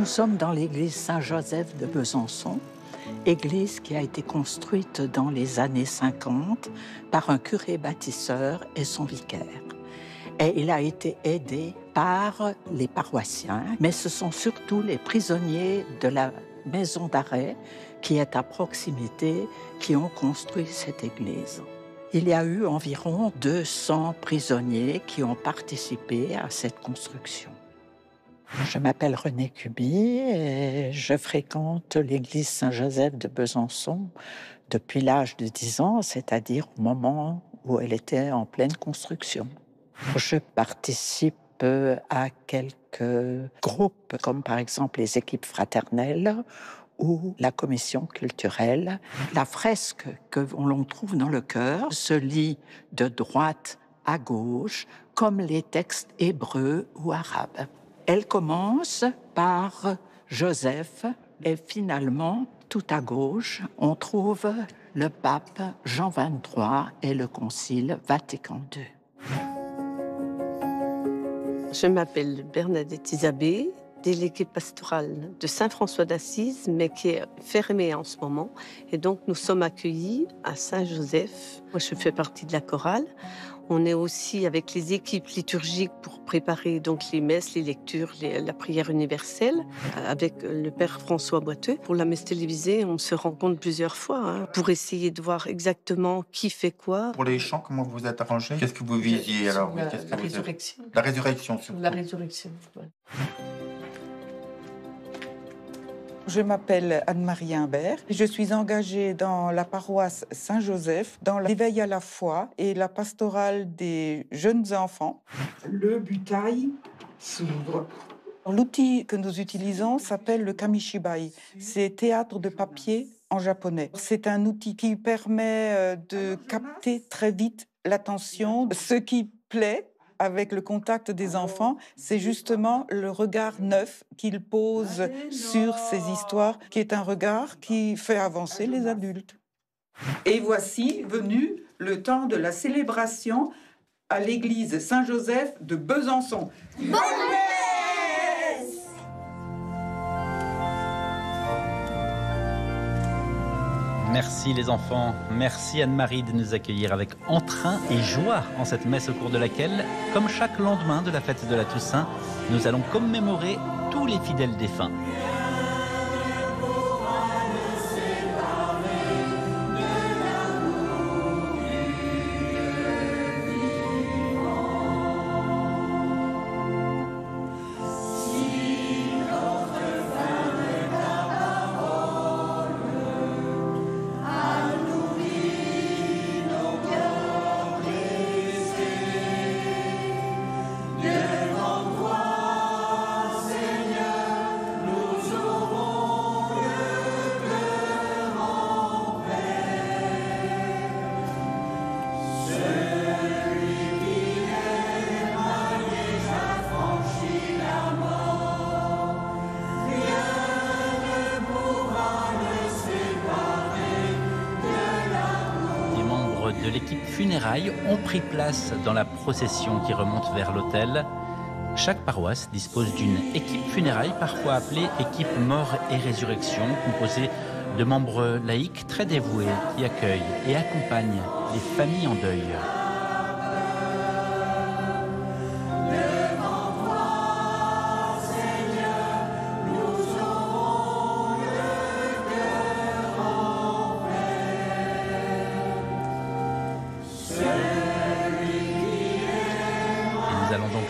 Nous sommes dans l'église Saint-Joseph de Besançon, église qui a été construite dans les années 50 par un curé bâtisseur et son vicaire. Et il a été aidé par les paroissiens, mais ce sont surtout les prisonniers de la maison d'arrêt qui est à proximité qui ont construit cette église. Il y a eu environ 200 prisonniers qui ont participé à cette construction. Je m'appelle Renée Cuby et je fréquente l'église Saint-Joseph de Besançon depuis l'âge de 10 ans, c'est-à-dire au moment où elle était en pleine construction. Je participe à quelques groupes, comme par exemple les équipes fraternelles ou la commission culturelle. La fresque que l'on trouve dans le chœur se lit de droite à gauche, comme les textes hébreux ou arabes. Elle commence par Joseph et finalement, tout à gauche, on trouve le pape Jean XXIII et le concile Vatican II. Je m'appelle Bernadette Isabé, déléguée pastorale de Saint-François d'Assise, mais qui est fermée en ce moment. Et donc, nous sommes accueillis à Saint-Joseph. Moi, je fais partie de la chorale. On est aussi avec les équipes liturgiques pour préparer donc les messes, les lectures, la prière universelle, avec le père François Boiteux. Pour la messe télévisée, on se rencontre plusieurs fois pour essayer de voir exactement qui fait quoi. Pour les chants, comment vous êtes arrangés? Qu'est-ce que vous visiez alors? La résurrection. La résurrection, surtout. La résurrection, ouais. Je m'appelle Anne-Marie Imbert. Je suis engagée dans la paroisse Saint-Joseph, dans l'éveil à la foi et la pastorale des jeunes enfants. Le butaï s'ouvre. L'outil que nous utilisons s'appelle le kamishibai. C'est théâtre de papier en japonais. C'est un outil qui permet de capter très vite l'attention. Ce qui plaît avec le contact des enfants, c'est justement le regard neuf qu'ils posent sur ces histoires, qui est un regard qui fait avancer les adultes. Et voici venu le temps de la célébration à l'église Saint-Joseph de Besançon. Bonne messe! Merci les enfants, merci Anne-Marie de nous accueillir avec entrain et joie en cette messe au cours de laquelle, comme chaque lendemain de la fête de la Toussaint, nous allons commémorer tous les fidèles défunts. De l'équipe funérailles ont pris place dans la procession qui remonte vers l'autel. Chaque paroisse dispose d'une équipe funérailles, parfois appelée équipe mort et résurrection, composée de membres laïcs très dévoués qui accueillent et accompagnent les familles en deuil.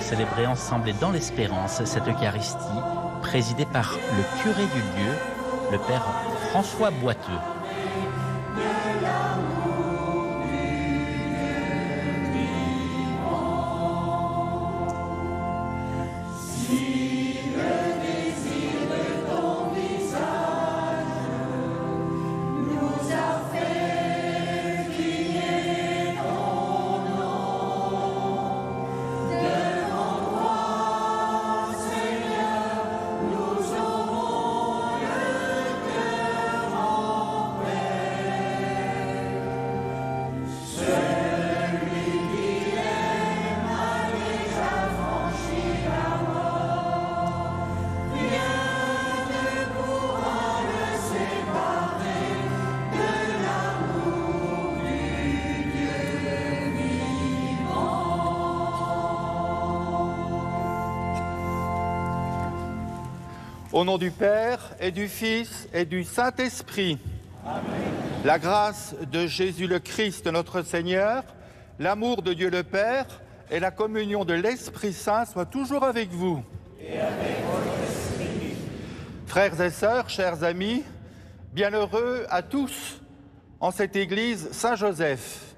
Célébrer ensemble et dans l'espérance cette Eucharistie, présidée par le curé du lieu, le père François Boiteux. Au nom du Père et du Fils et du Saint-Esprit. Amen. La grâce de Jésus le Christ, notre Seigneur, l'amour de Dieu le Père et la communion de l'Esprit Saint soient toujours avec vous. Et avec votre esprit. Frères et sœurs, chers amis, bienheureux à tous en cette église Saint-Joseph.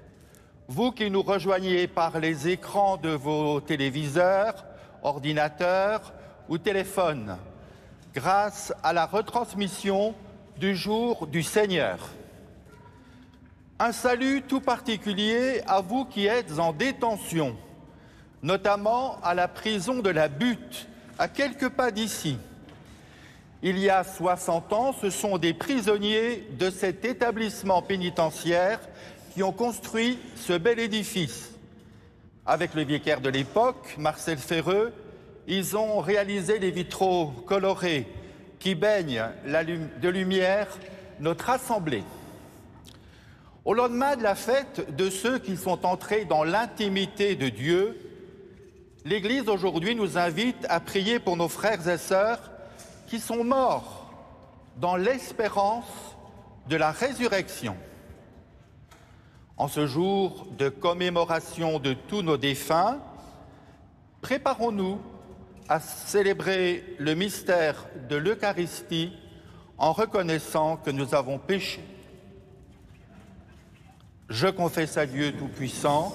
Vous qui nous rejoignez par les écrans de vos téléviseurs, ordinateurs ou téléphones, grâce à la retransmission du jour du Seigneur. Un salut tout particulier à vous qui êtes en détention, notamment à la prison de la Butte, à quelques pas d'ici. Il y a 60 ans, ce sont des prisonniers de cet établissement pénitentiaire qui ont construit ce bel édifice. Avec le vicaire de l'époque, Marcel Ferreux, ils ont réalisé les vitraux colorés qui baignent de lumière notre assemblée. Au lendemain de la fête de ceux qui sont entrés dans l'intimité de Dieu, l'Église aujourd'hui nous invite à prier pour nos frères et sœurs qui sont morts dans l'espérance de la résurrection. En ce jour de commémoration de tous nos défunts, préparons-nous à célébrer le mystère de l'Eucharistie en reconnaissant que nous avons péché. Je confesse à Dieu Tout-Puissant,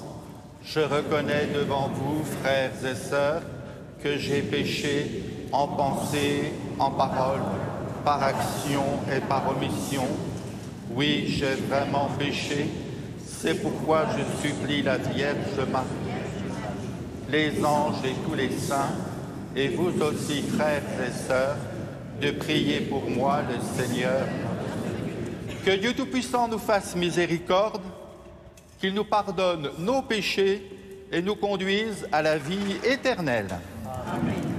je reconnais devant vous, frères et sœurs, que j'ai péché en pensée, en parole, par action et par omission. Oui, j'ai vraiment péché, c'est pourquoi je supplie la Vierge Marie, les anges et tous les saints, et vous aussi, frères et sœurs, de prier pour moi, le Seigneur. Que Dieu Tout-Puissant nous fasse miséricorde, qu'il nous pardonne nos péchés et nous conduise à la vie éternelle. Amen.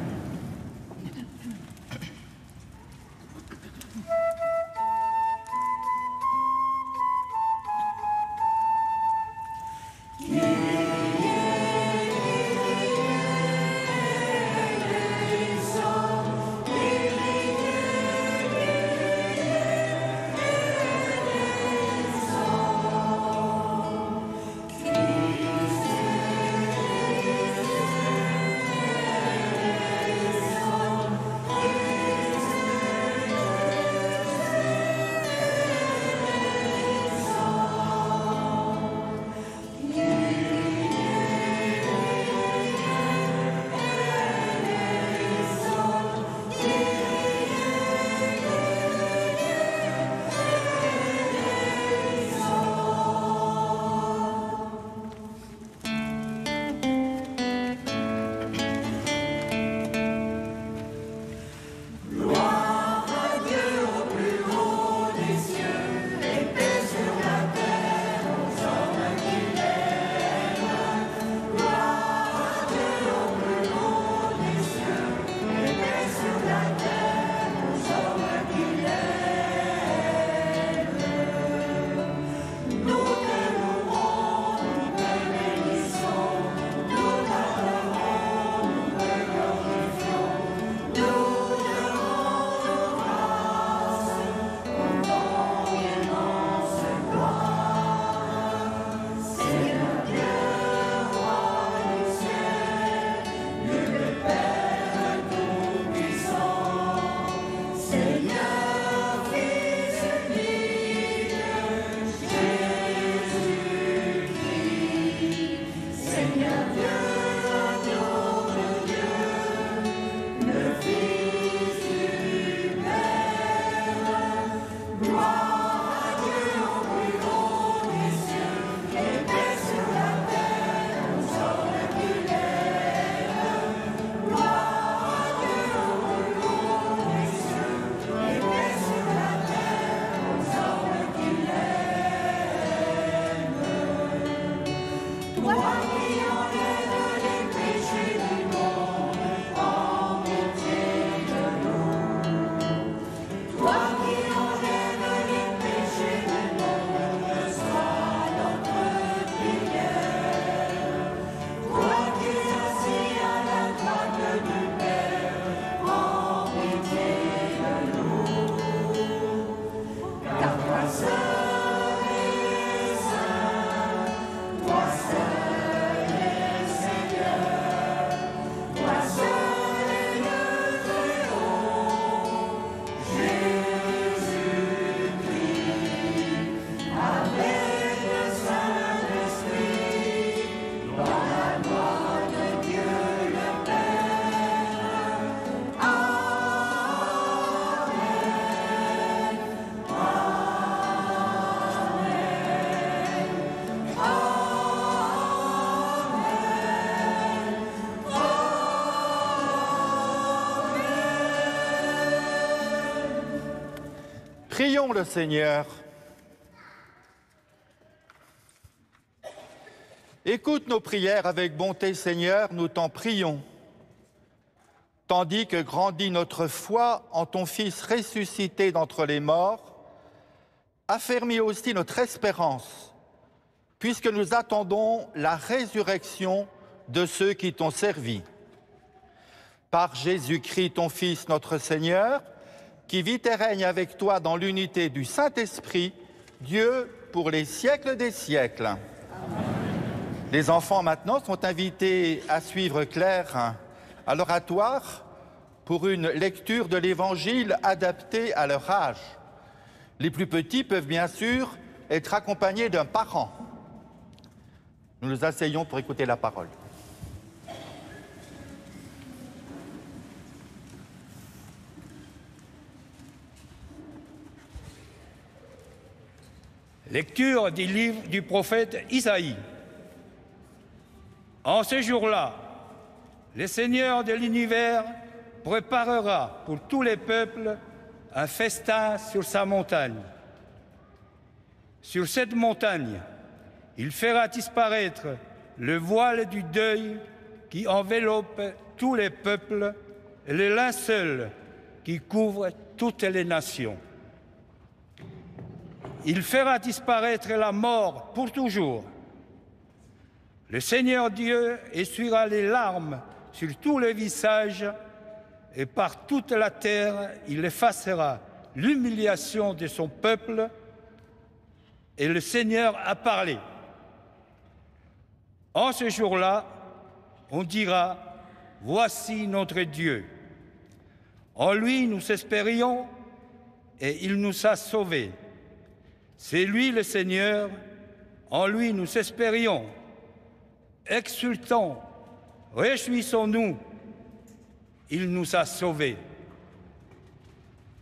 Pitié. Prions le Seigneur. Écoute nos prières avec bonté, Seigneur, nous t'en prions. Tandis que grandit notre foi en ton Fils ressuscité d'entre les morts, affermis aussi notre espérance, puisque nous attendons la résurrection de ceux qui t'ont servi. Par Jésus-Christ, ton Fils, notre Seigneur, qui vit et règne avec toi dans l'unité du Saint-Esprit, Dieu pour les siècles des siècles. Amen. Les enfants maintenant sont invités à suivre Claire à l'oratoire pour une lecture de l'Évangile adaptée à leur âge. Les plus petits peuvent bien sûr être accompagnés d'un parent. Nous nous asseyons pour écouter la parole. Lecture du livre du prophète Isaïe. En ce jour-là, le Seigneur de l'univers préparera pour tous les peuples un festin sur sa montagne. Sur cette montagne, il fera disparaître le voile du deuil qui enveloppe tous les peuples et le linceul qui couvre toutes les nations. Il fera disparaître la mort pour toujours. Le Seigneur Dieu essuiera les larmes sur tous les visages et par toute la terre, il effacera l'humiliation de son peuple. Et le Seigneur a parlé. En ce jour-là, on dira, voici notre Dieu. En lui, nous espérions et il nous a sauvés. C'est lui le Seigneur, en lui nous espérions. Exultons, réjouissons-nous, il nous a sauvés.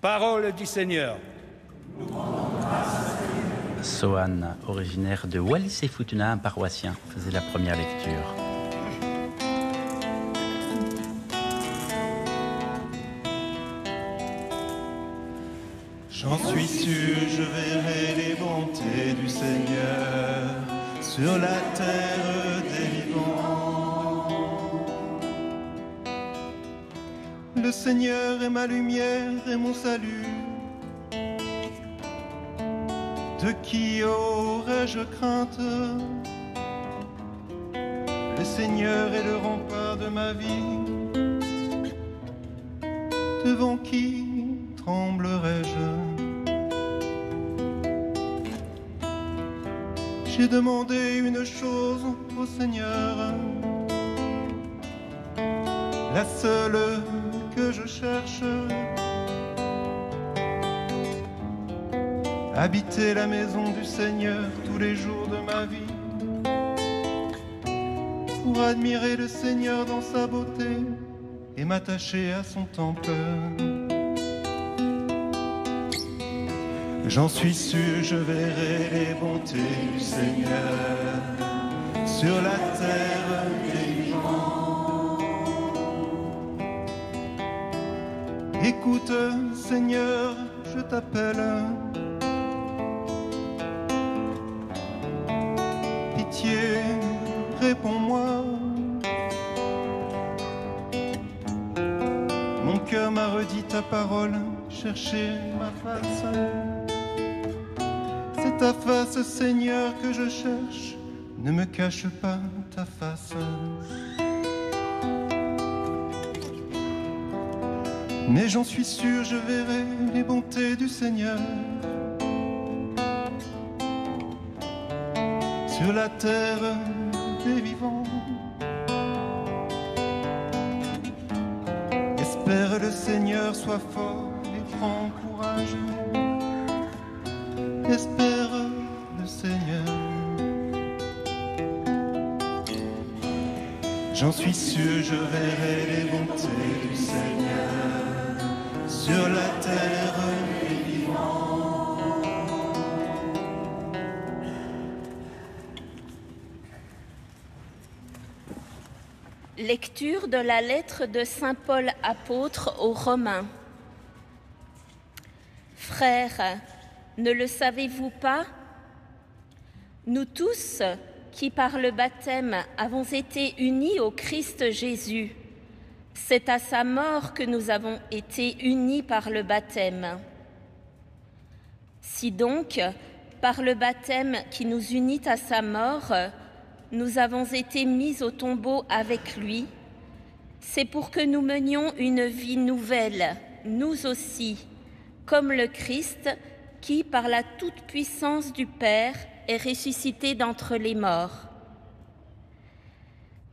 Parole du Seigneur. Sohan, originaire de Wallis et Futuna, un paroissien, faisait la première lecture. J'en suis sûr, je verrai les bontés du Seigneur sur la terre des vivants. Le Seigneur est ma lumière et mon salut. De qui aurais-je crainte? Le Seigneur est le rempart de ma vie. Devant qui tremblerai-je? J'ai demandé une chose au Seigneur, la seule que je cherche, habiter la maison du Seigneur tous les jours de ma vie, pour admirer le Seigneur dans sa beauté et m'attacher à son temple. J'en suis sûr, je verrai les bontés du Seigneur sur la terre des vivants. Écoute, Seigneur, je t'appelle. Pitié, réponds-moi. Mon cœur m'a redit ta parole, chercher ma face. C'est ta face, Seigneur, que je cherche. Ne me cache pas ta face. Mais j'en suis sûr, je verrai les bontés du Seigneur sur la terre des vivants. Espère le Seigneur, sois fort et prends courage. Espère le Seigneur. J'en suis sûr, je verrai les bontés du Seigneur sur la terre des vivants. Lecture de la lettre de saint Paul apôtre aux Romains. Frères, ne le savez-vous pas? Nous tous, qui par le baptême avons été unis au Christ Jésus, c'est à sa mort que nous avons été unis par le baptême. Si donc, par le baptême qui nous unit à sa mort, nous avons été mis au tombeau avec lui, c'est pour que nous menions une vie nouvelle, nous aussi, comme le Christ qui, par la toute-puissance du Père, est ressuscité d'entre les morts.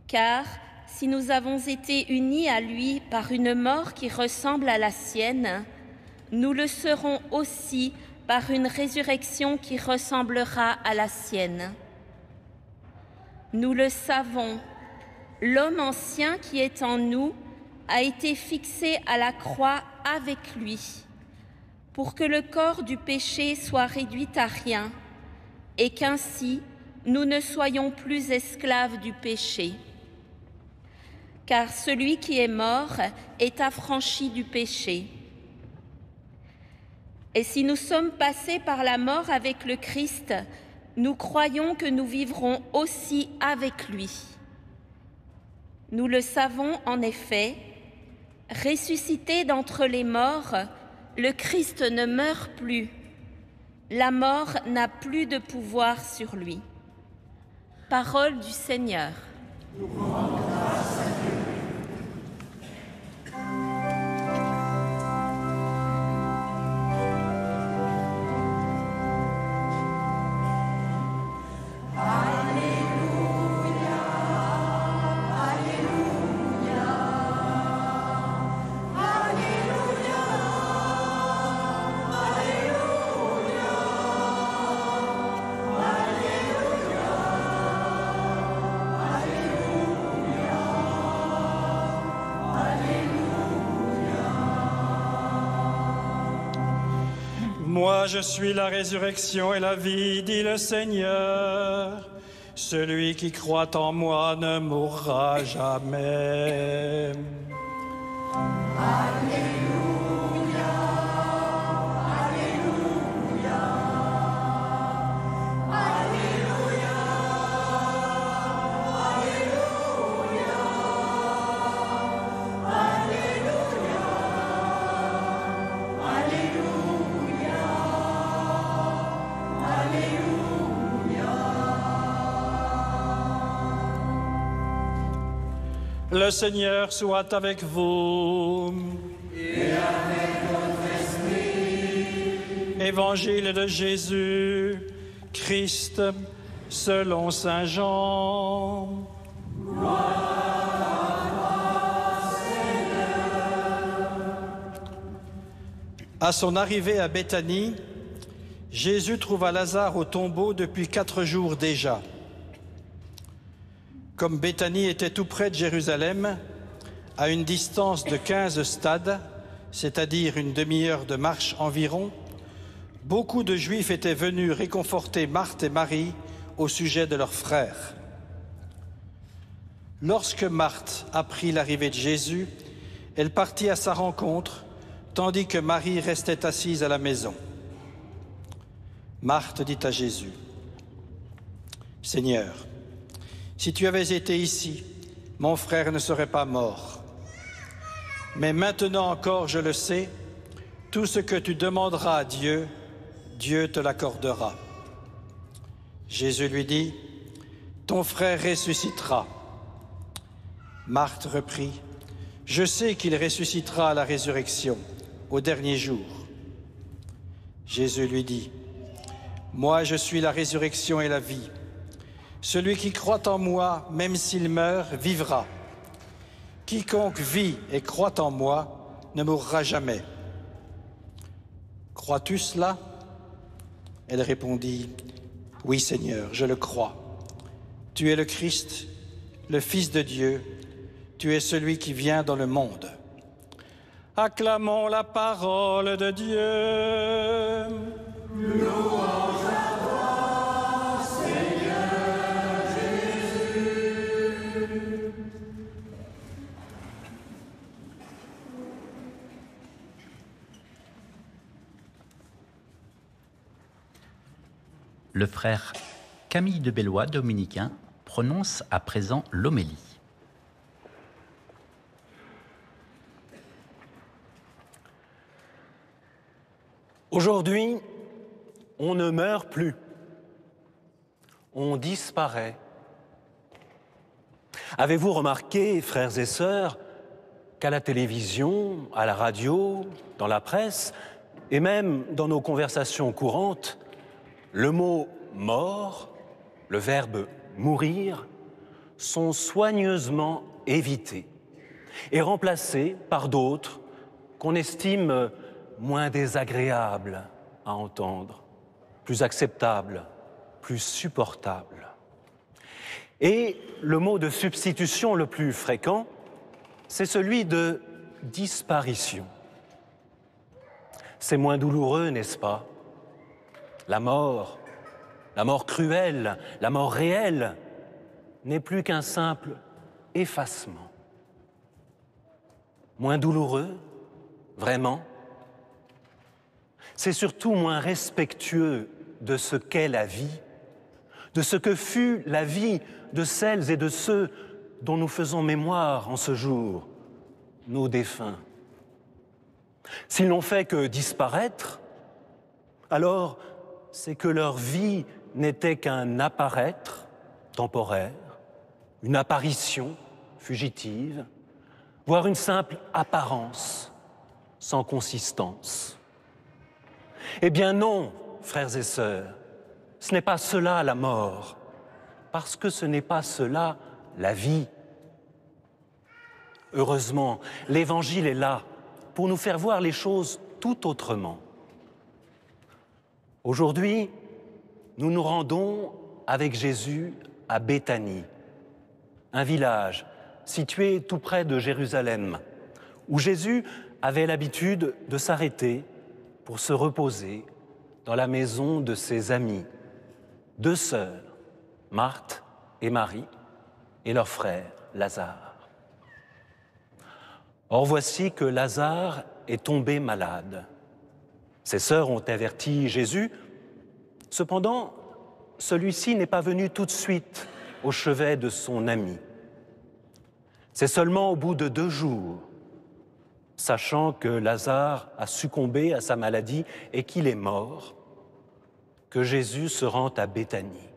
Car si nous avons été unis à lui par une mort qui ressemble à la sienne, nous le serons aussi par une résurrection qui ressemblera à la sienne. Nous le savons, l'homme ancien qui est en nous a été fixé à la croix avec lui, pour que le corps du péché soit réduit à rien, et qu'ainsi nous ne soyons plus esclaves du péché. Car celui qui est mort est affranchi du péché. Et si nous sommes passés par la mort avec le Christ, nous croyons que nous vivrons aussi avec lui. Nous le savons en effet, ressuscité d'entre les morts, le Christ ne meurt plus. La mort n'a plus de pouvoir sur lui. Parole du Seigneur. Nous rendons grâce à Dieu. Moi, je suis la résurrection et la vie, dit le Seigneur. Celui qui croit en moi ne mourra jamais. Alléluia, Alléluia, Alléluia, Alléluia, Alléluia, Alléluia, Alléluia. Le Seigneur soit avec vous. Et avec votre esprit. Évangile de Jésus, Christ, selon saint Jean. À son arrivée à Béthanie, Jésus trouva Lazare au tombeau depuis 4 jours déjà. Comme Béthanie était tout près de Jérusalem, à une distance de 15 stades, c'est-à-dire une demi-heure de marche environ, beaucoup de Juifs étaient venus réconforter Marthe et Marie au sujet de leur frère. Lorsque Marthe apprit l'arrivée de Jésus, elle partit à sa rencontre, tandis que Marie restait assise à la maison. Marthe dit à Jésus, « Seigneur, si tu avais été ici, mon frère ne serait pas mort. Mais maintenant encore, je le sais, tout ce que tu demanderas à Dieu, Dieu te l'accordera. » Jésus lui dit, « Ton frère ressuscitera. » Marthe reprit, « Je sais qu'il ressuscitera à la résurrection, au dernier jour. » Jésus lui dit, « Moi, je suis la résurrection et la vie. Celui qui croit en moi, même s'il meurt, vivra. Quiconque vit et croit en moi ne mourra jamais. Crois-tu cela? » Elle répondit, « Oui, Seigneur, je le crois. Tu es le Christ, le Fils de Dieu. Tu es celui qui vient dans le monde. » Acclamons la parole de Dieu. Louange à toi, Seigneur Jésus. Le frère Camille de Bellois, dominicain, prononce à présent l'homélie. Aujourd'hui, on ne meurt plus, on disparaît. Avez-vous remarqué, frères et sœurs, qu'à la télévision, à la radio, dans la presse, et même dans nos conversations courantes, le mot « mort », le verbe « mourir » sont soigneusement évités et remplacés par d'autres qu'on estime moins désagréables à entendre, plus acceptables, plus supportables. Et le mot de substitution le plus fréquent, c'est celui de disparition. C'est moins douloureux, n'est-ce pas? La mort cruelle, la mort réelle, n'est plus qu'un simple effacement. Moins douloureux, vraiment? C'est surtout moins respectueux de ce qu'est la vie, de ce que fut la vie de celles et de ceux dont nous faisons mémoire en ce jour, nos défunts. S'ils n'ont fait que disparaître, alors c'est que leur vie n'était qu'un apparaître temporaire, une apparition fugitive, voire une simple apparence sans consistance. Eh bien non, frères et sœurs, ce n'est pas cela la mort, parce que ce n'est pas cela la vie. Heureusement, l'Évangile est là pour nous faire voir les choses tout autrement. Aujourd'hui, nous nous rendons avec Jésus à Béthanie, un village situé tout près de Jérusalem, où Jésus avait l'habitude de s'arrêter pour se reposer dans la maison de ses amis, 2 sœurs, Marthe et Marie, et leur frère Lazare. Or voici que Lazare est tombé malade. Ses sœurs ont averti Jésus. Cependant, celui-ci n'est pas venu tout de suite au chevet de son ami. C'est seulement au bout de 2 jours, sachant que Lazare a succombé à sa maladie et qu'il est mort, que Jésus se rend à Béthanie.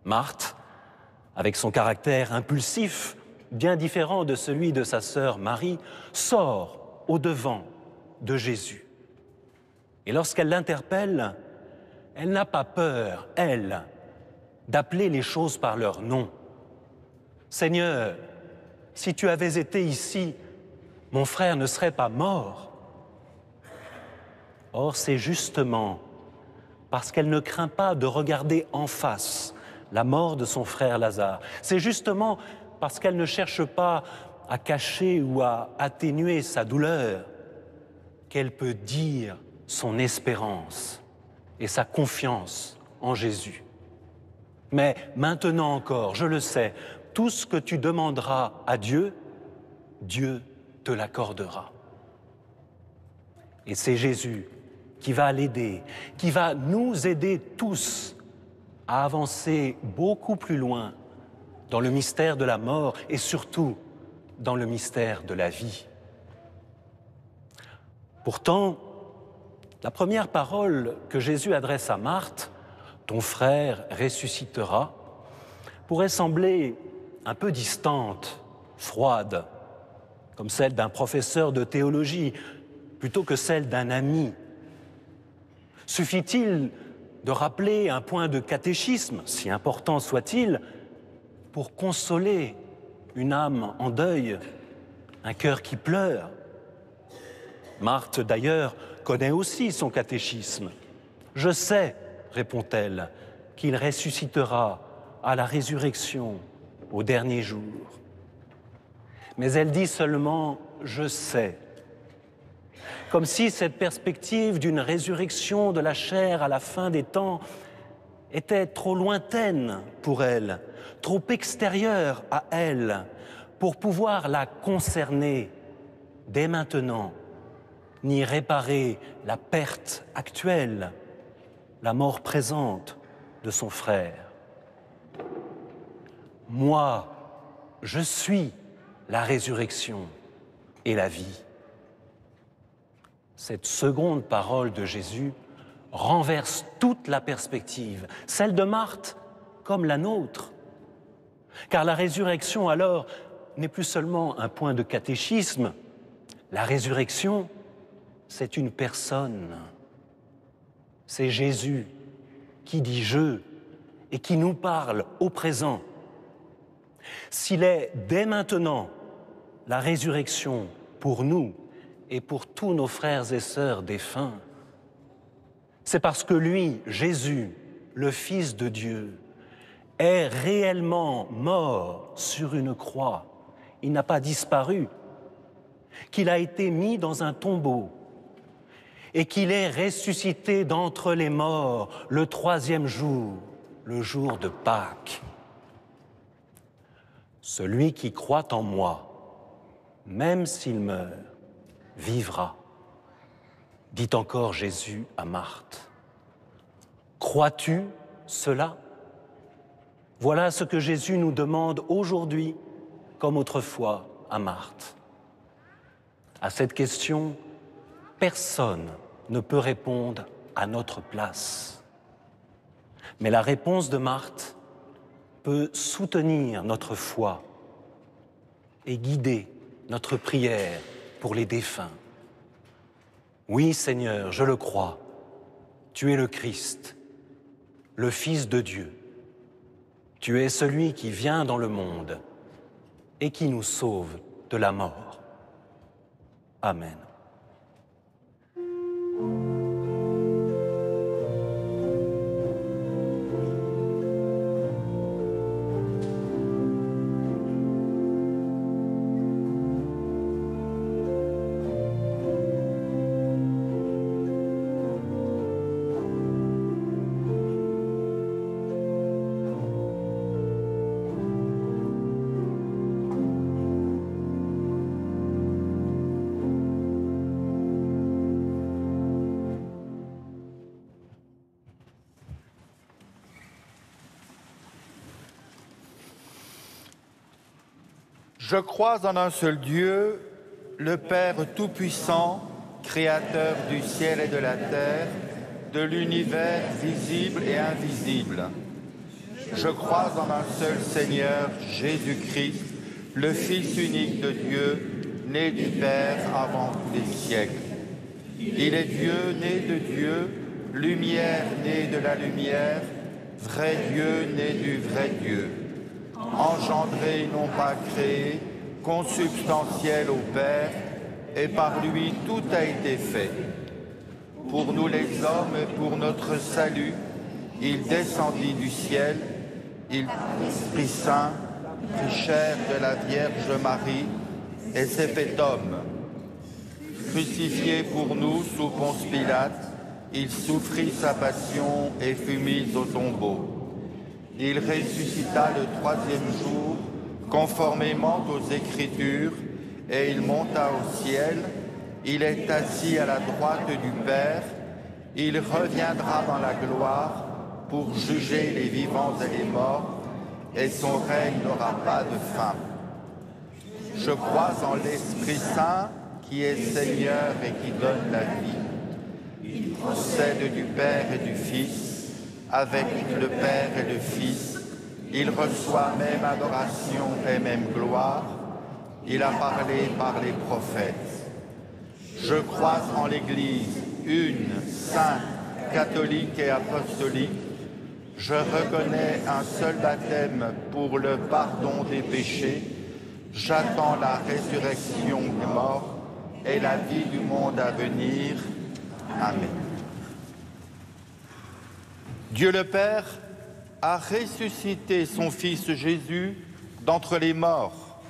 Marthe, avec son caractère impulsif, bien différent de celui de sa sœur Marie, sort au-devant de Jésus. Et lorsqu'elle l'interpelle, elle n'a pas peur, elle, d'appeler les choses par leur nom. « Seigneur, si tu avais été ici, mon frère ne serait pas mort. » Or, c'est justement parce qu'elle ne craint pas de regarder en face la mort de son frère Lazare. C'est justement parce qu'elle ne cherche pas à cacher ou à atténuer sa douleur qu'elle peut dire son espérance et sa confiance en Jésus. Mais maintenant encore, je le sais, tout ce que tu demanderas à Dieu, Dieu te l'accordera. Et c'est Jésus qui va l'aider, qui va nous aider tous à avancer beaucoup plus loin dans le mystère de la mort et surtout dans le mystère de la vie. Pourtant, la première parole que Jésus adresse à Marthe, « Ton frère ressuscitera », pourrait sembler un peu distante, froide, comme celle d'un professeur de théologie, plutôt que celle d'un ami. Suffit-il de rappeler un point de catéchisme, si important soit-il, pour consoler une âme en deuil, un cœur qui pleure? Marthe, d'ailleurs, connaît aussi son catéchisme. « Je sais, répond-elle, qu'il ressuscitera à la résurrection au dernier jour. » Mais elle dit seulement « je sais », comme si cette perspective d'une résurrection de la chair à la fin des temps était trop lointaine pour elle, trop extérieure à elle, pour pouvoir la concerner dès maintenant, ni réparer la perte actuelle. la mort présente de son frère. Moi, je suis la résurrection et la vie. Cette seconde parole de Jésus renverse toute la perspective, celle de Marthe comme la nôtre. Car la résurrection, alors, n'est plus seulement un point de catéchisme. La résurrection, c'est une personne. C'est Jésus qui dit « je » et qui nous parle au présent. S'il est dès maintenant la résurrection pour nous et pour tous nos frères et sœurs défunts, c'est parce que lui, Jésus, le Fils de Dieu, est réellement mort sur une croix. Il n'a pas disparu, qu'il a été mis dans un tombeau et qu'il est ressuscité d'entre les morts le 3e jour, le jour de Pâques. Celui qui croit en moi, même s'il meurt, vivra, dit encore Jésus à Marthe. Crois-tu cela ? Voilà ce que Jésus nous demande aujourd'hui, comme autrefois à Marthe. À cette question, personne ne peut répondre à notre place. Mais la réponse de Marthe peut soutenir notre foi et guider notre prière pour les défunts. Oui, Seigneur, je le crois, tu es le Christ, le Fils de Dieu. Tu es celui qui vient dans le monde et qui nous sauve de la mort. Amen. Je crois en un seul Dieu, le Père Tout-Puissant, Créateur du ciel et de la terre, de l'univers visible et invisible. Je crois en un seul Seigneur, Jésus-Christ, le Fils unique de Dieu, né du Père avant tous les siècles. Il est Dieu, né de Dieu, lumière née de la lumière, vrai Dieu, né du vrai Dieu. Engendré, non pas créé, consubstantiel au Père, et par lui tout a été fait. Pour nous les hommes et pour notre salut, il descendit du ciel, il Esprit Saint, prit chair de la Vierge Marie, et s'est fait homme. Crucifié pour nous sous Ponce Pilate, il souffrit sa passion et fut mis au tombeau. Il ressuscita le 3e jour, conformément aux Écritures, et il monta au ciel. Il est assis à la droite du Père. Il reviendra dans la gloire pour juger les vivants et les morts, et son règne n'aura pas de fin. Je crois en l'Esprit Saint, qui est Seigneur et qui donne la vie. Il procède du Père et du Fils. Avec le Père et le Fils, il reçoit même adoration et même gloire. Il a parlé par les prophètes. Je crois en l'Église, une, sainte, catholique et apostolique. Je reconnais un seul baptême pour le pardon des péchés. J'attends la résurrection des morts et la vie du monde à venir. Amen. Dieu le Père a ressuscité son Fils Jésus d'entre les morts.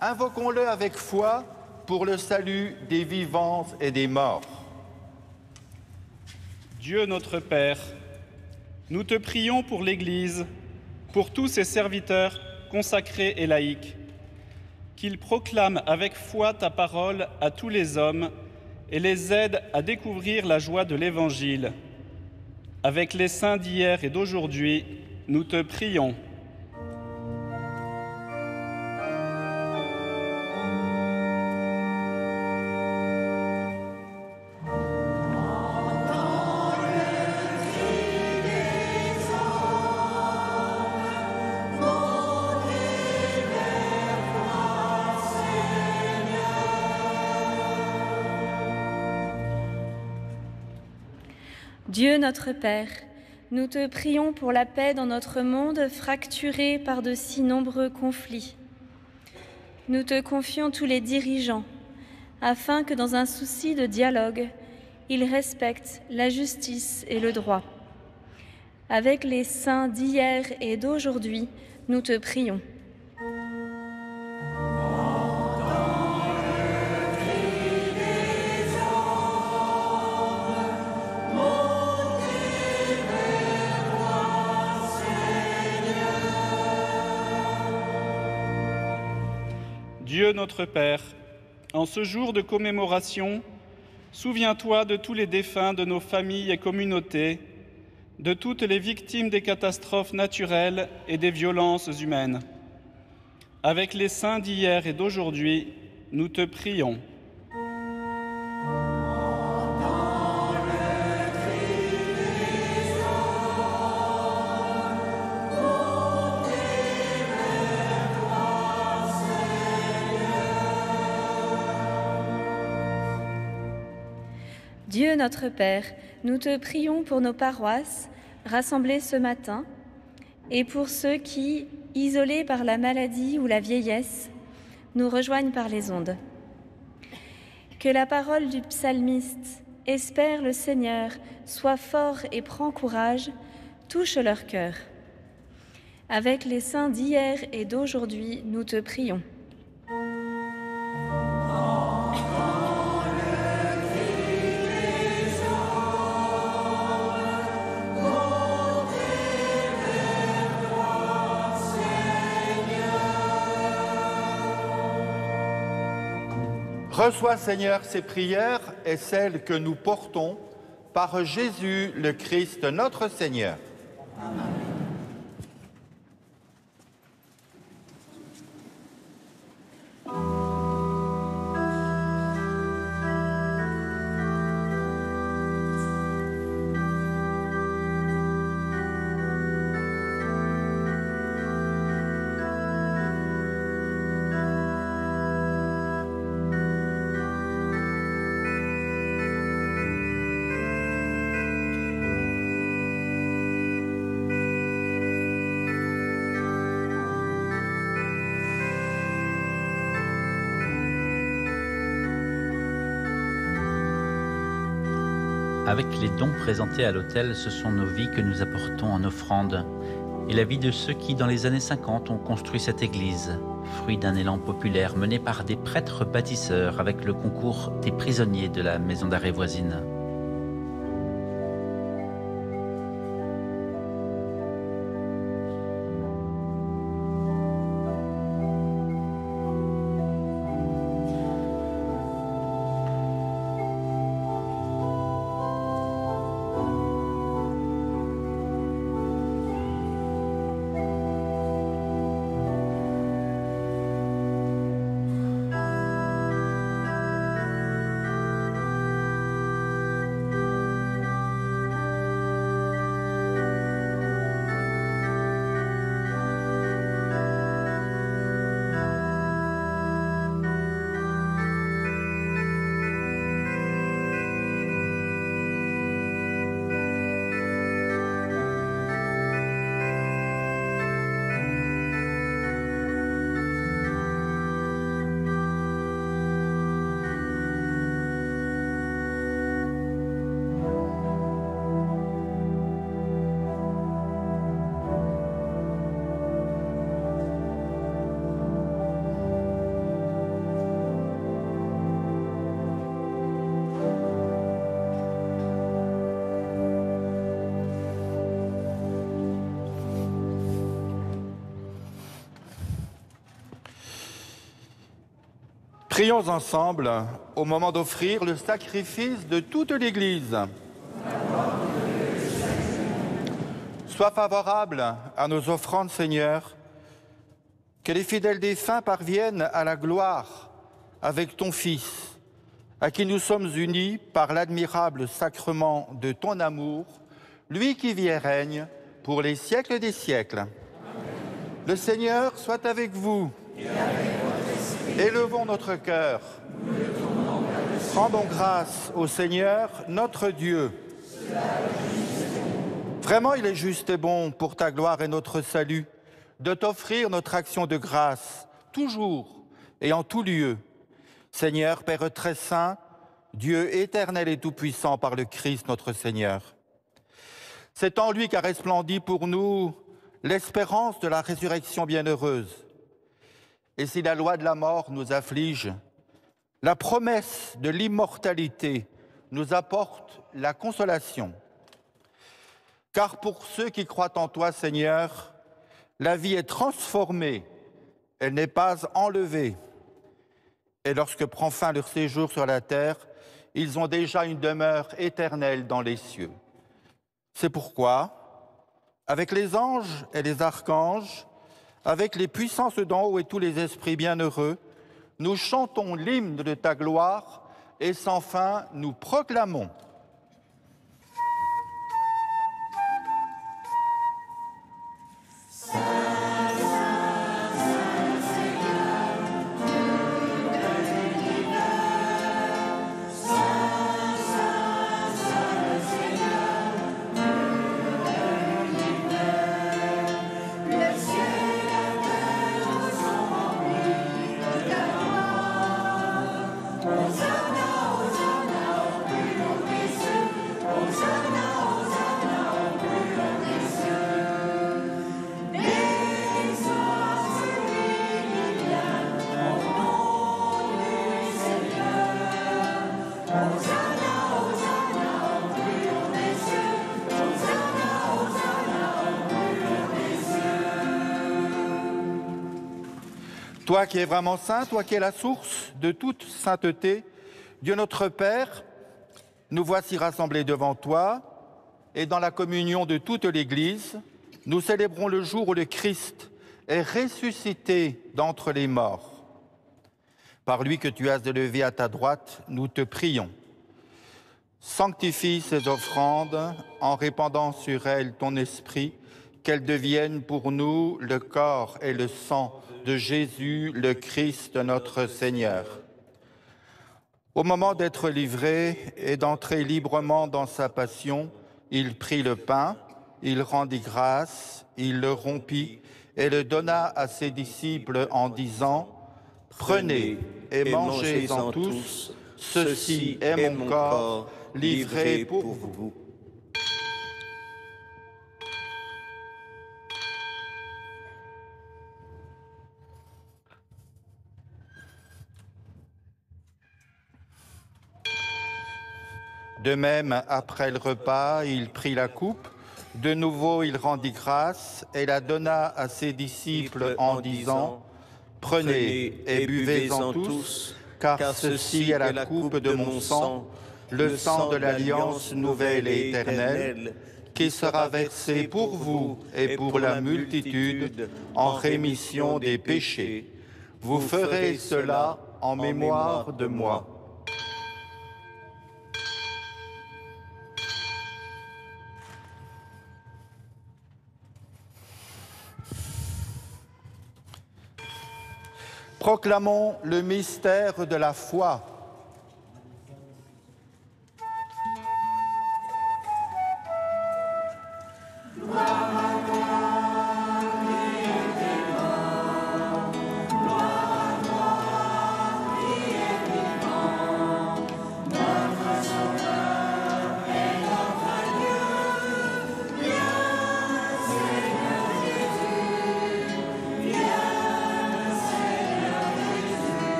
Invoquons-le avec foi pour le salut des vivants et des morts. Dieu notre Père, nous te prions pour l'Église, pour tous ses serviteurs consacrés et laïcs, qu'ils proclament avec foi ta parole à tous les hommes et les aident à découvrir la joie de l'Évangile. avec les saints d'hier et d'aujourd'hui, nous te prions. Dieu notre Père, nous te prions pour la paix dans notre monde fracturé par de si nombreux conflits. Nous te confions tous les dirigeants, afin que dans un souci de dialogue, ils respectent la justice et le droit. Avec les saints d'hier et d'aujourd'hui, nous te prions. Dieu notre Père, en ce jour de commémoration, souviens-toi de tous les défunts de nos familles et communautés, de toutes les victimes des catastrophes naturelles et des violences humaines. Avec les saints d'hier et d'aujourd'hui, nous te prions. Dieu notre Père, nous te prions pour nos paroisses rassemblées ce matin et pour ceux qui, isolés par la maladie ou la vieillesse, nous rejoignent par les ondes. Que la parole du psalmiste « Espère le Seigneur, sois fort et prends courage » touche leur cœur. Avec les saints d'hier et d'aujourd'hui, nous te prions. Reçois, Seigneur, ces prières et celles que nous portons par Jésus le Christ, notre Seigneur. Amen. Avec les dons présentés à l'autel, ce sont nos vies que nous apportons en offrande et la vie de ceux qui, dans les années 50, ont construit cette église, fruit d'un élan populaire mené par des prêtres bâtisseurs avec le concours des prisonniers de la maison d'arrêt voisine. Prions ensemble au moment d'offrir le sacrifice de toute l'Église. Accorde-le, Seigneur. Sois favorable à nos offrandes, Seigneur, que les fidèles défunts parviennent à la gloire avec ton Fils, à qui nous sommes unis par l'admirable sacrement de ton amour, lui qui vit et règne pour les siècles des siècles. Amen. Le Seigneur soit avec vous. Et avec élevons notre cœur. Rendons grâce au Seigneur, notre Dieu. Vraiment, il est juste et bon pour ta gloire et notre salut de t'offrir notre action de grâce, toujours et en tout lieu. Seigneur, Père très saint, Dieu éternel et tout-puissant par le Christ notre Seigneur. C'est en lui qu'a resplendi pour nous l'espérance de la résurrection bienheureuse. Et si la loi de la mort nous afflige, la promesse de l'immortalité nous apporte la consolation. Car pour ceux qui croient en toi, Seigneur, la vie est transformée, elle n'est pas enlevée. Et lorsque prend fin leur séjour sur la terre, ils ont déjà une demeure éternelle dans les cieux. C'est pourquoi, avec les anges et les archanges, avec les puissances d'en haut et tous les esprits bienheureux, nous chantons l'hymne de ta gloire et sans fin nous proclamons. Toi qui es vraiment saint, toi qui es la source de toute sainteté, Dieu notre Père, nous voici rassemblés devant toi et dans la communion de toute l'Église, nous célébrons le jour où le Christ est ressuscité d'entre les morts. Par lui que tu as élevé à ta droite, nous te prions. Sanctifie ces offrandes en répandant sur elles ton esprit, qu'elles deviennent pour nous le corps et le sang de Jésus, le Christ, notre Seigneur. Au moment d'être livré et d'entrer librement dans sa passion, il prit le pain, il rendit grâce, il le rompit et le donna à ses disciples en disant « Prenez et mangez-en tous, ceci est mon corps livré pour vous. » De même, après le repas, il prit la coupe. De nouveau, il rendit grâce et la donna à ses disciples en disant « Prenez et buvez-en tous, car ceci est la coupe de mon sang, le sang de l'alliance nouvelle et éternelle, qui sera versé pour vous et pour la multitude en rémission des péchés. Vous ferez cela en mémoire de moi. » Proclamons le mystère de la foi.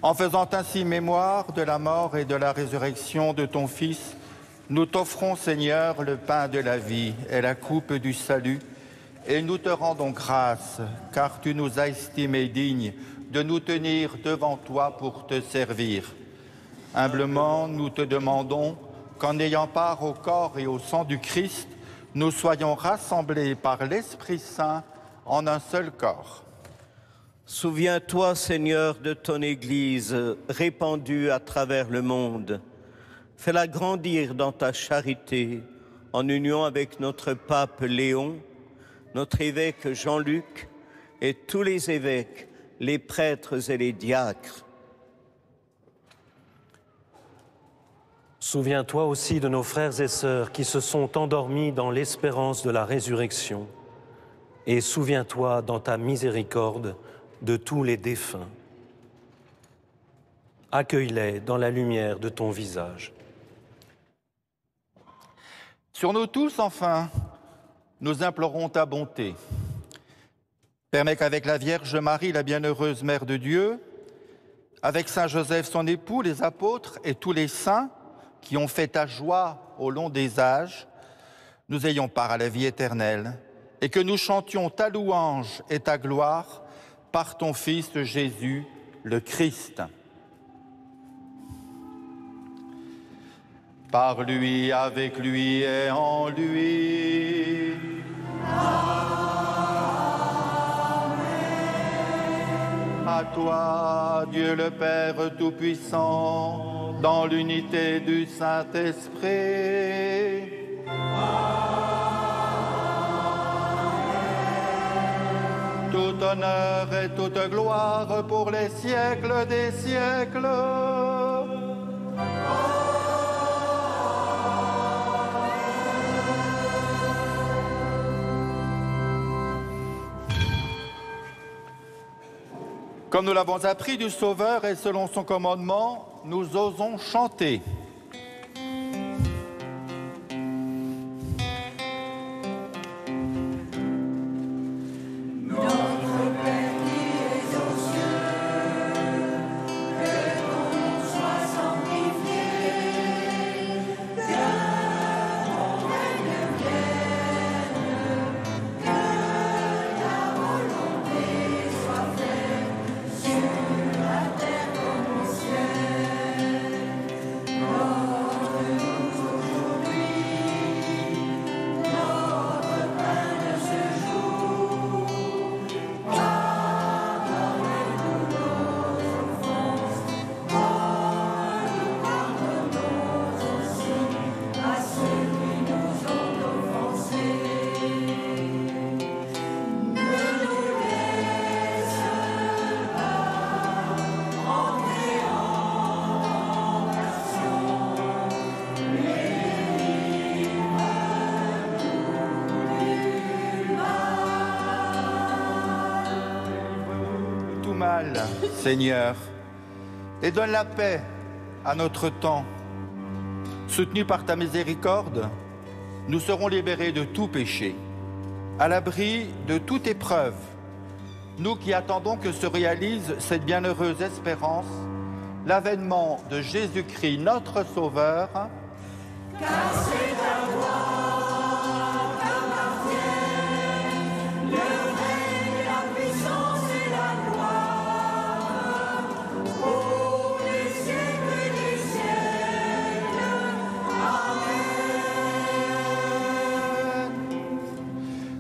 En faisant ainsi mémoire de la mort et de la résurrection de ton Fils, nous t'offrons, Seigneur, le pain de la vie et la coupe du salut, et nous te rendons grâce, car tu nous as estimés dignes de nous tenir devant toi pour te servir. Humblement, nous te demandons, qu'en ayant part au corps et au sang du Christ, nous soyons rassemblés par l'Esprit Saint en un seul corps. Souviens-toi, Seigneur, de ton Église répandue à travers le monde. Fais-la grandir dans ta charité, en union avec notre pape Léon, notre évêque Jean-Luc et tous les évêques, les prêtres et les diacres. Souviens-toi aussi de nos frères et sœurs qui se sont endormis dans l'espérance de la résurrection. Et souviens-toi dans ta miséricorde de tous les défunts. Accueille-les dans la lumière de ton visage. Sur nous tous, enfin, nous implorons ta bonté. Permets qu'avec la Vierge Marie, la bienheureuse Mère de Dieu, avec Saint Joseph, son époux, les apôtres et tous les saints qui ont fait ta joie au long des âges, nous ayons part à la vie éternelle et que nous chantions ta louange et ta gloire par ton Fils Jésus, le Christ. Par lui, avec lui et en lui. À toi, Dieu le Père Tout-Puissant, dans l'unité du Saint-Esprit. Tout honneur et toute gloire pour les siècles des siècles. Comme nous l'avons appris du Sauveur et selon son commandement, nous osons chanter. Seigneur, et donne la paix à notre temps. Soutenus par ta miséricorde, nous serons libérés de tout péché, à l'abri de toute épreuve. Nous qui attendons que se réalise cette bienheureuse espérance, l'avènement de Jésus-Christ, notre Sauveur. Car c'est à toi.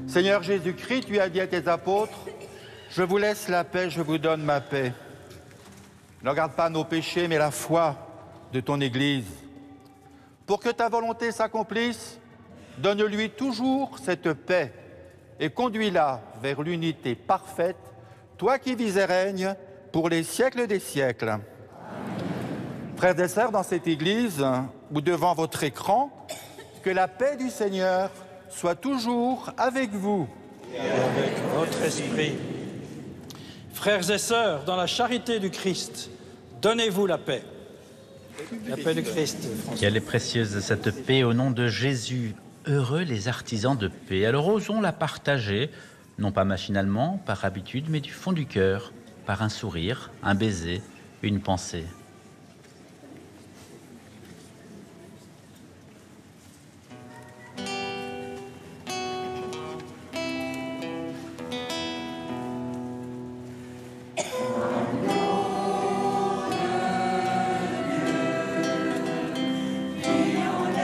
Seigneur Jésus-Christ, tu as dit à tes apôtres, « Je vous laisse la paix, je vous donne ma paix. » Ne regarde pas nos péchés, mais la foi de ton Église. Pour que ta volonté s'accomplisse, donne-lui toujours cette paix et conduis-la vers l'unité parfaite, toi qui vis et règnes pour les siècles des siècles. Amen. Frères et sœurs, dans cette Église ou devant votre écran, que la paix du Seigneur soit toujours avec vous. Et avec votre esprit. Frères et sœurs, dans la charité du Christ, donnez-vous la paix. La paix du Christ. Quelle est précieuse cette paix au nom de Jésus. Heureux les artisans de paix. Alors osons la partager, non pas machinalement, par habitude, mais du fond du cœur, par un sourire, un baiser, une pensée. On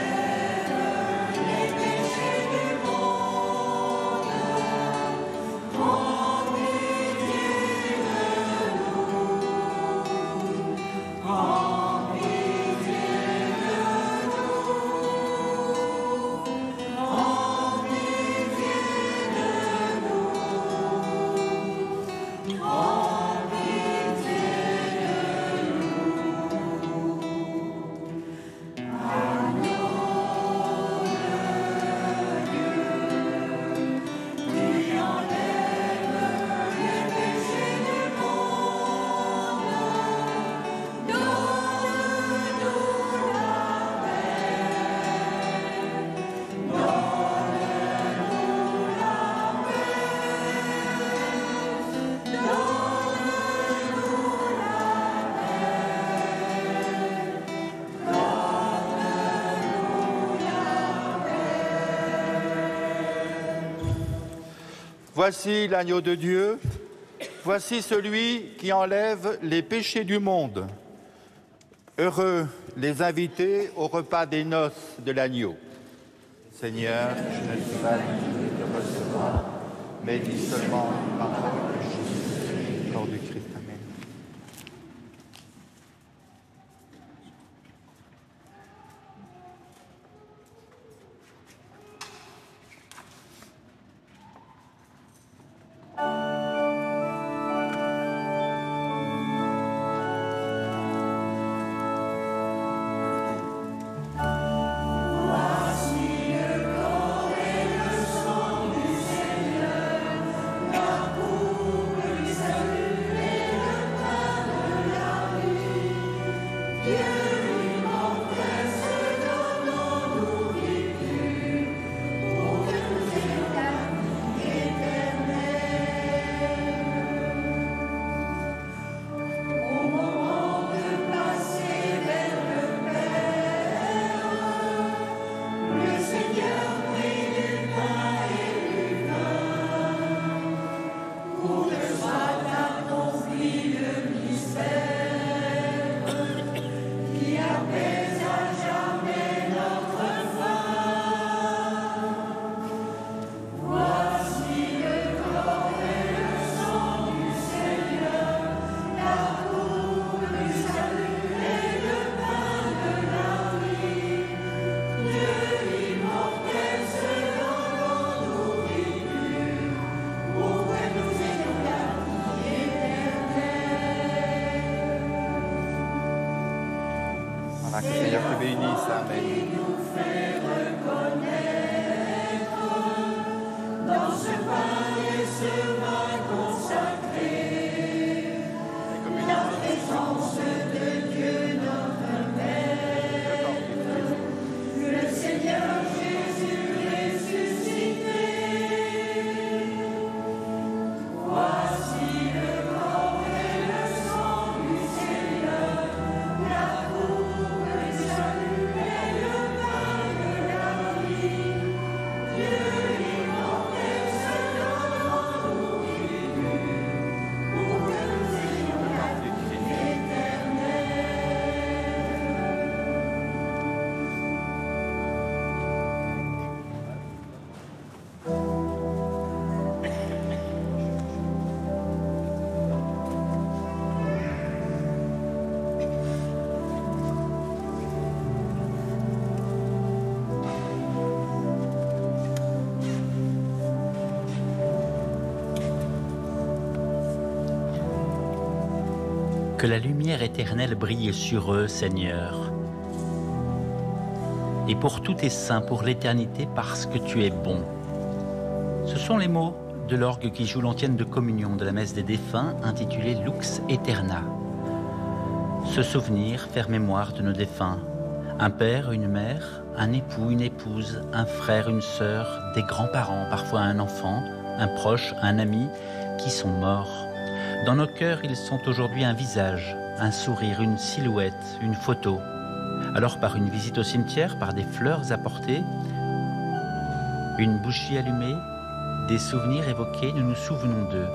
Voici l'agneau de Dieu, voici celui qui enlève les péchés du monde. Heureux les invités au repas des noces de l'agneau. Seigneur, je ne suis pas digne de te recevoir, mais dis seulement par parole que je suis corps du Christ. Amen. Que le Seigneur te bénisse. Amen. Dans ce pain et ce vin consacrés, la présence de Dieu notre Père, le Seigneur Jésus ressuscité. Voici le corps et le sang du Seigneur, la coupe du salut et le pain de la vie. Dieu immortel se donne en nous vivus, pour que nous ayons la vie éternelle. Que la lumière éternelle brille sur eux, Seigneur. Et pour tous tes saints, pour l'éternité, parce que tu es bon. Ce sont les mots de l'orgue qui joue l'antienne de communion de la messe des défunts, intitulée Lux Aeterna. Se souvenir, faire mémoire de nos défunts. Un père, une mère, un époux, une épouse, un frère, une sœur, des grands-parents, parfois un enfant, un proche, un ami, qui sont morts. Dans nos cœurs, ils sont aujourd'hui un visage, un sourire, une silhouette, une photo. Alors par une visite au cimetière, par des fleurs apportées, une bougie allumée, des souvenirs évoqués, nous nous souvenons d'eux.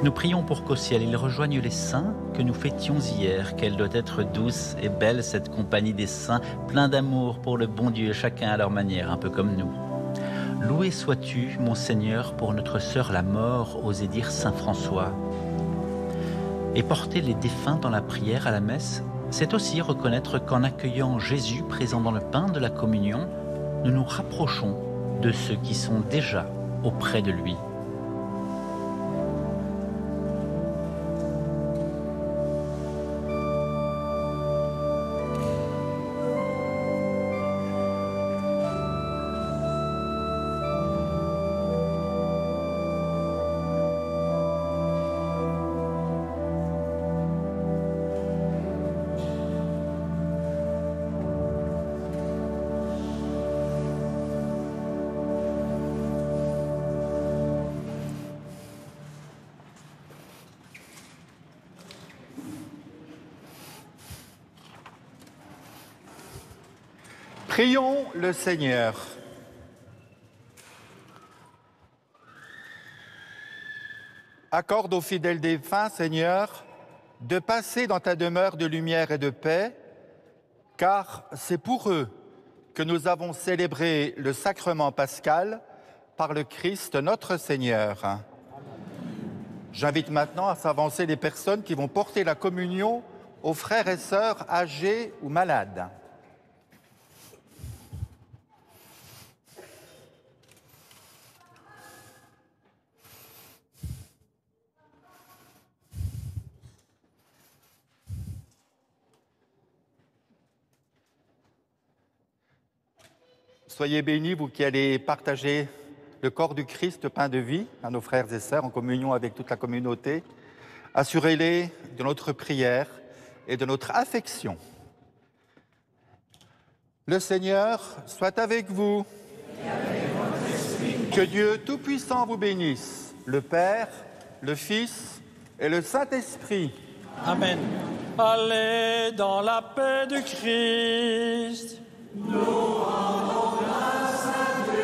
Nous prions pour qu'au ciel, ils rejoignent les saints que nous fêtions hier, qu'elle doit être douce et belle cette compagnie des saints, plein d'amour pour le bon Dieu, chacun à leur manière, un peu comme nous. Loué sois-tu, mon Seigneur, pour notre sœur la mort, osait dire saint François. Et porter les défunts dans la prière à la messe, c'est aussi reconnaître qu'en accueillant Jésus présent dans le pain de la communion, nous nous rapprochons de ceux qui sont déjà auprès de lui. Prions le Seigneur. Accorde aux fidèles défunts, Seigneur, de passer dans ta demeure de lumière et de paix, car c'est pour eux que nous avons célébré le sacrement pascal par le Christ notre Seigneur. J'invite maintenant à s'avancer les personnes qui vont porter la communion aux frères et sœurs âgés ou malades. Soyez bénis, vous qui allez partager le corps du Christ, pain de vie, à nos frères et sœurs, en communion avec toute la communauté. Assurez-les de notre prière et de notre affection. Le Seigneur soit avec vous. Et avec votre esprit. Que Dieu Tout-Puissant vous bénisse, le Père, le Fils et le Saint-Esprit. Amen. Allez dans la paix du Christ. Nous rendons grâce à Dieu.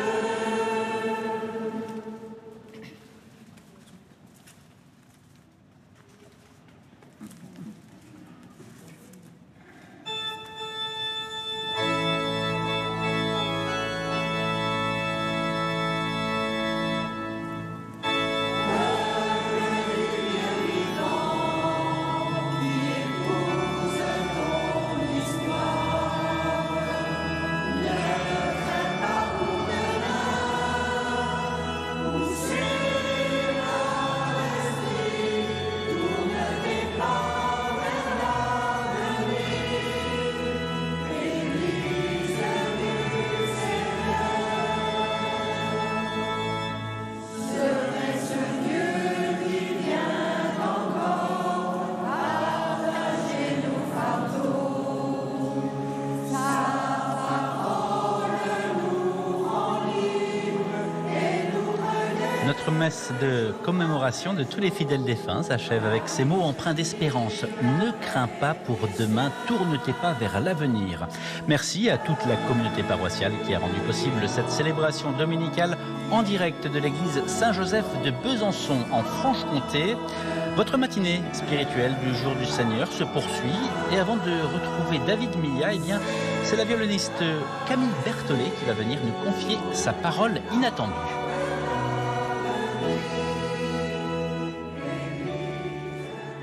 Notre messe de commémoration de tous les fidèles défunts s'achève avec ces mots empreints d'espérance. Ne crains pas pour demain, tourne tes pas vers l'avenir. Merci à toute la communauté paroissiale qui a rendu possible cette célébration dominicale en direct de l'église Saint-Joseph de Besançon en Franche-Comté. Votre matinée spirituelle du jour du Seigneur se poursuit et avant de retrouver David Milla, eh bien, c'est la violoniste Camille Berthollet qui va venir nous confier sa parole inattendue.